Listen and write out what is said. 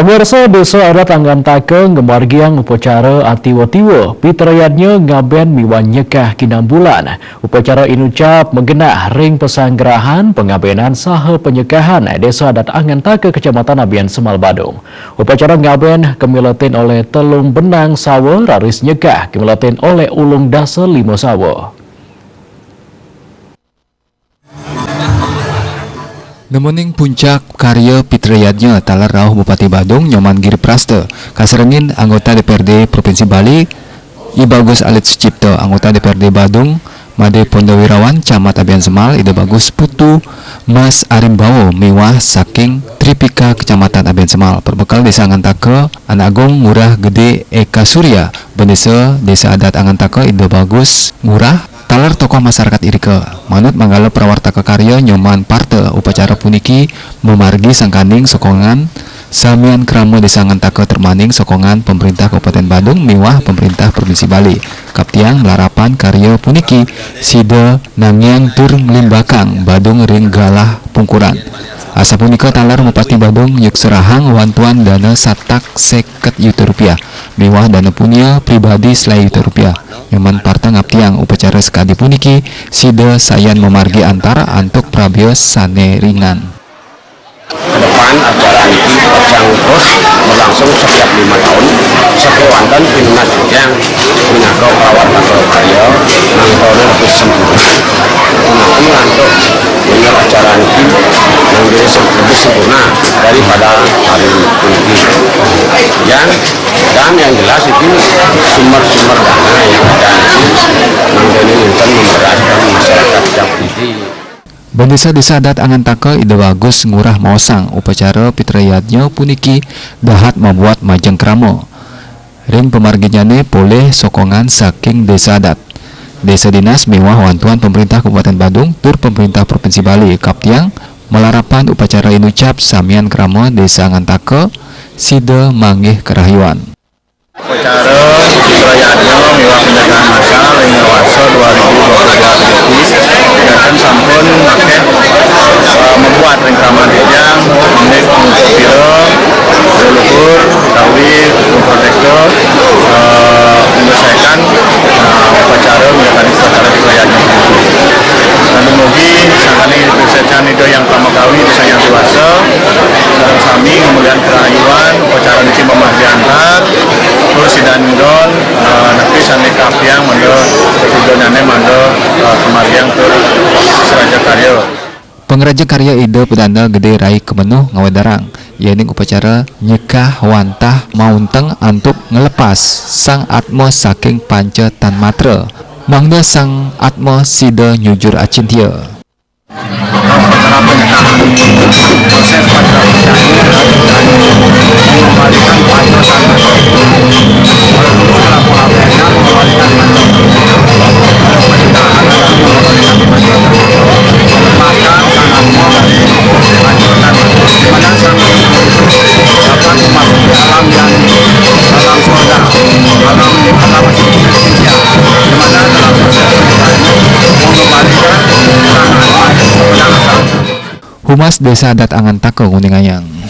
Pemirsa Desa Adat Anggan Take ngemargiang upacara atiwa-tiwa pitrayatnya ngaben miwan nyekah kinam bulan. Upacara inucap menggenah ring pesanggerahan pengabenan saha penyekahan Desa Adat Anggan Take Kecamatan Abian Semal Badung. Upacara ngaben kemilatin oleh telung benang sawa raris nyekah kemilatin oleh ulung dasa limo sawa. Nemening puncak karya pitrayatnya talar rauh Bupati Badung Nyoman Giri Praste, kaserengin anggota DPRD Provinsi Bali I Bagus Alit Sucipto, anggota DPRD Badung Made Pondowirawan Camat Abian Semal Ide Bagus Putu Mas Arimbawo miwah saking Tripika Kecamatan Abian Semal perbekal Desa Anggan Take Anak Agung Ngurah Gede Eka Surya Bendesa Desa Adat Anggan Take Ide Bagus Ngurah talar tokoh masyarakat irika manut manggala prawarta karya Nyoman Parte upacara puniki memargi sangkaning sokongan samian kramo Desa Anggan Take termaning sokongan pemerintah Kabupaten Badung miwah pemerintah Provinsi Bali kaptiang larapan karya puniki sida nangyang tur ngelimbakang Badung ring galah pungkuran asa punika talar Bupati Badung yuk serahang wantuan dana satak 50 juta rupiah miwah dana punya pribadi selai juta rupiah. Nyoman Parte ngaptiang upacara sekadi puniki sida sayan memargi antara antuk prabio sane ringan. Kedepan acara ini berjang terus berlangsung setiap 5 tahun sekewantan pinnas yang menyangkau perawatan karya nangkone lebih sempurna nanti untuk mengenal acara ini menjadi lebih sempurna daripada hari ini dan yang jelas itu sumber-sumber dana yang ada menjadi inten memberatkan masyarakat yang ini. Desa Adat Anggan Take Ide Bagus Ngurah Maosang upacara pitrayatnya puniki dahat membuat majeng kramo. Ring pemarginyane boleh sokongan saking Desa Adat. Desa Dinas mewah wantuan pemerintah Kabupaten Badung tur pemerintah Provinsi Bali kaptiang melarapan upacara inucap samian kramo Desa Anggan Take sida manggih kerahyuan. Upacara pitrayatnya mewah penjagaan masal ring Ngawasa 2022 dan sampun pakai membuat rengkaman yang menik untuk film, leluhur, kawin, protektor menyelesaikan upacara menjalani upacara pitrayatnya. Dan mugi sangkani peserta itu yang pertama kali desa yang dewasa sareng sami kemudian kerayuan upacara niki memargi antar terus sidandon nanti sani kapiang mando tujuanane mando kemargian tur seraja karya. Pengrajin karya ide pedanda gede rai kemenuh ngawedarang yening upacara nyekah wantah maunteng antuk ngelepas sang atmo saking panca tan matre mangda sang atmo sida nyujur acintia. Upacara penyekahan proses pada mengembalikan panca tan matre mengembalikan Humas Desa Adat Anggan Take Kuningan.